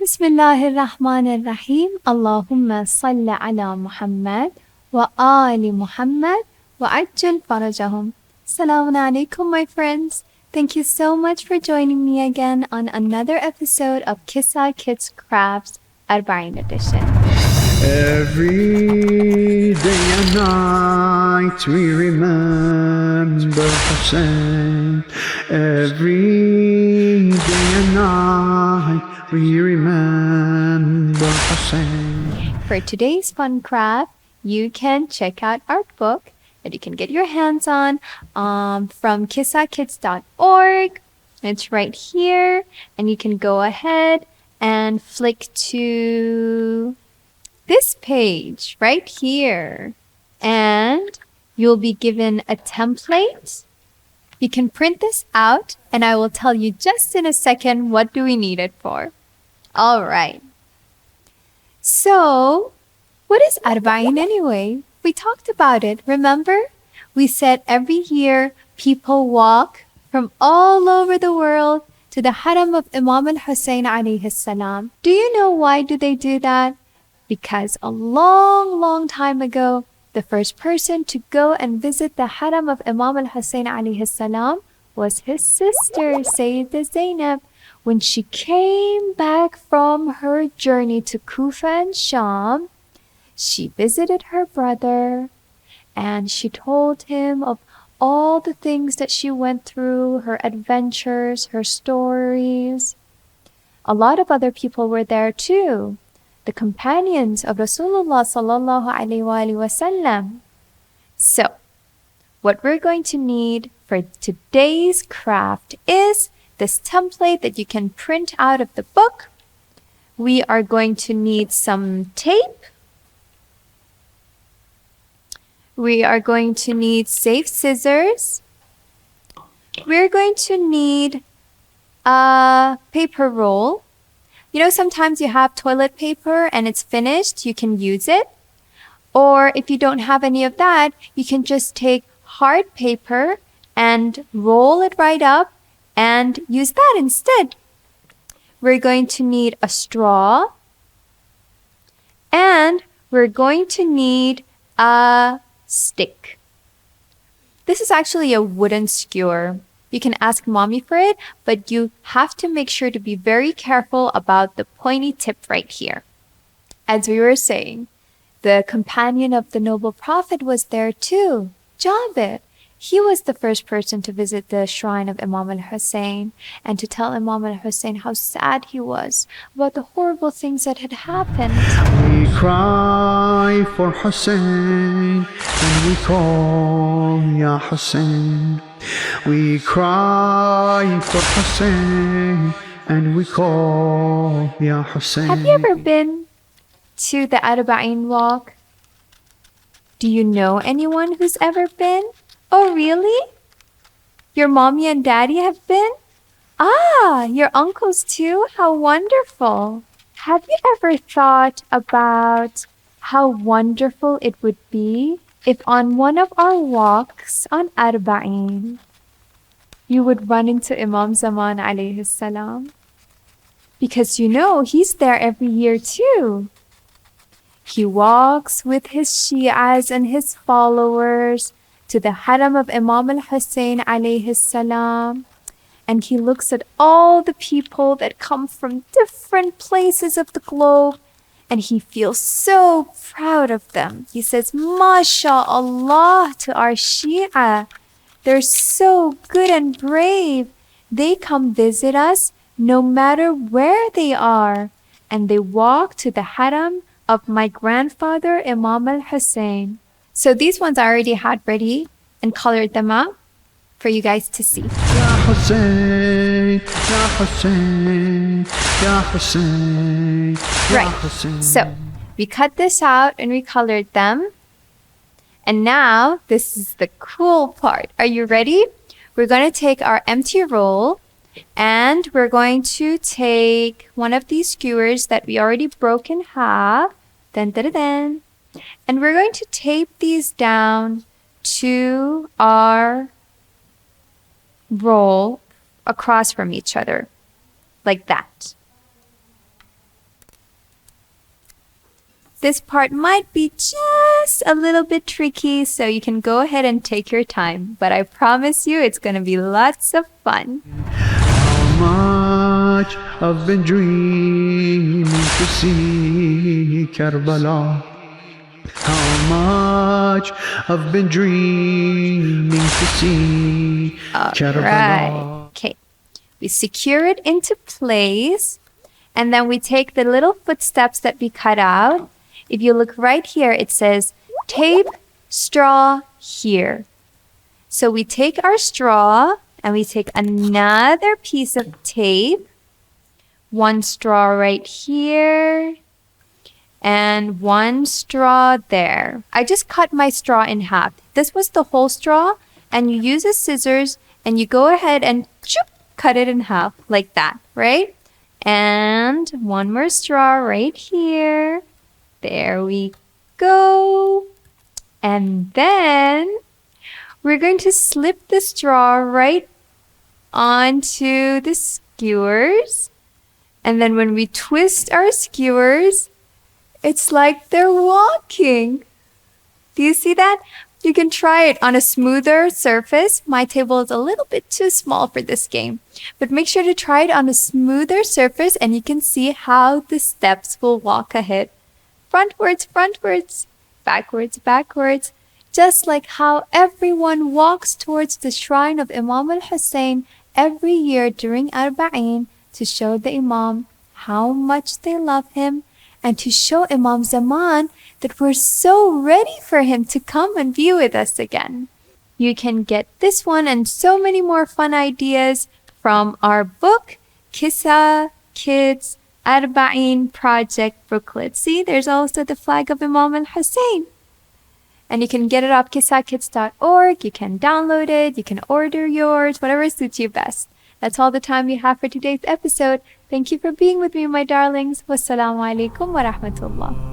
Bismillahirrahmanirrahim. Allahumma salli ala Muhammad wa ali Muhammad wa ajjal farajahum. Assalamu alaikum, my friends. Thank you so much for joining me again on another episode of Kisa Kids Crafts Arbaʿīn edition. Every day and night we remember Hussein. Every day and night we remember Hussein. For today's fun craft, you can check out our book that you can get your hands on from kisakids.org. It's right here, and you can go ahead and flick to this page right here, and you'll be given a template. You can print this out, and I will tell you just in a second what do we need it for. All right. So, what is Arbaʿīn anyway? We talked about it, remember? We said every year people walk from all over the world to the haram of Imām Ḥusayn alayhi salam. Do you know why do they do that? Because a long time ago, the first person to go and visit the haram of Imām Ḥusayn alayhi salam was his sister, Sayyidah Zainab. When she came back from her journey to Kufa and Sham, she visited her brother and she told him of all the things that she went through, her adventures, her stories. A lot of other people were there too, the companions of Rasulullah sallallahu alaihi wasallam. So, what we're going to need for today's craft is this template that you can print out of the book. We are going to need some tape. We are going to need safe scissors. We're going to need a paper roll. You know, sometimes you have toilet paper and it's finished, you can use it. Or if you don't have any of that, you can just take hard paper and roll it right up and use that instead. We're going to need a straw. And we're going to need a stick. This is actually a wooden skewer. You can ask mommy for it, but you have to make sure to be very careful about the pointy tip right here. As we were saying, the companion of the noble prophet was there too, Jabir. He was the first person to visit the shrine of Imām al-Hussein and to tell Imām al-Hussein how sad he was about the horrible things that had happened. We cry for Hussein and we call Ya Hussein. We cry for Hussein and we call Ya Hussein. Have you ever been to the Arbaʿīn walk? Do you know anyone who's ever been? Oh, really? Your mommy and daddy have been? Ah, your uncles too? How wonderful. Have you ever thought about how wonderful it would be if on one of our walks on Arbaʿīn, you would run into Imam Zaman alayhi salam? Because you know, he's there every year too. He walks with his Shi'as and his followers to the haram of Imām al-Hussayn alayhi salam, and he looks at all the people that come from different places of the globe, and he feels so proud of them. He says, MashaAllah to our Shia. They're so good and brave. They come visit us no matter where they are, and they walk to the haram of my grandfather Imam al-Hussayn. So these ones I already had ready and colored them up for you guys to see. Ya Hussein, Ya Hussein, Ya Hussein, Ya Right. Hussein. So we cut this out and we colored them. And now this is the cool part. Are you ready? We're going to take our empty roll and we're going to take one of these skewers that we already broke in half. Dun, dun, dun, dun. And we're going to tape these down to our roll across from each other, like that. This part might be just a little bit tricky, so you can go ahead and take your time. But I promise you, it's going to be lots of fun. How much I've been dreaming to see Karbala. How much I've been dreaming to see Karbala. Right. Okay. We secure it into place, and then we take the little footsteps that we cut out. If you look right here, it says tape, straw, here. So we take our straw and we take another piece of tape, one straw right here, and one straw there. I just cut my straw in half. This was the whole straw, and you use a scissors and you go ahead and cut it in half like that, right? And one more straw right here. There we go. And then we're going to slip the straw right onto the skewers. And then when we twist our skewers, it's like they're walking. Do you see that? You can try it on a smoother surface. My table is a little bit too small for this game. But make sure to try it on a smoother surface and you can see how the steps will walk ahead. Frontwards, frontwards, backwards, backwards. Just like how everyone walks towards the shrine of Imām Ḥusayn every year during Arbaʿīn to show the Imam how much they love him and to show Imam Zaman that we're so ready for him to come and be with us again. You can get this one and so many more fun ideas from our book, Kisa Kids Arbaʿīn Project Booklet. See, there's also the flag of Imam al-Hussein. And you can get it off kisakids.org. You can download it. You can order yours, whatever suits you best. That's all the time we have for today's episode. Thank you for being with me, my darlings. Wassalamu alaikum wa rahmatullah.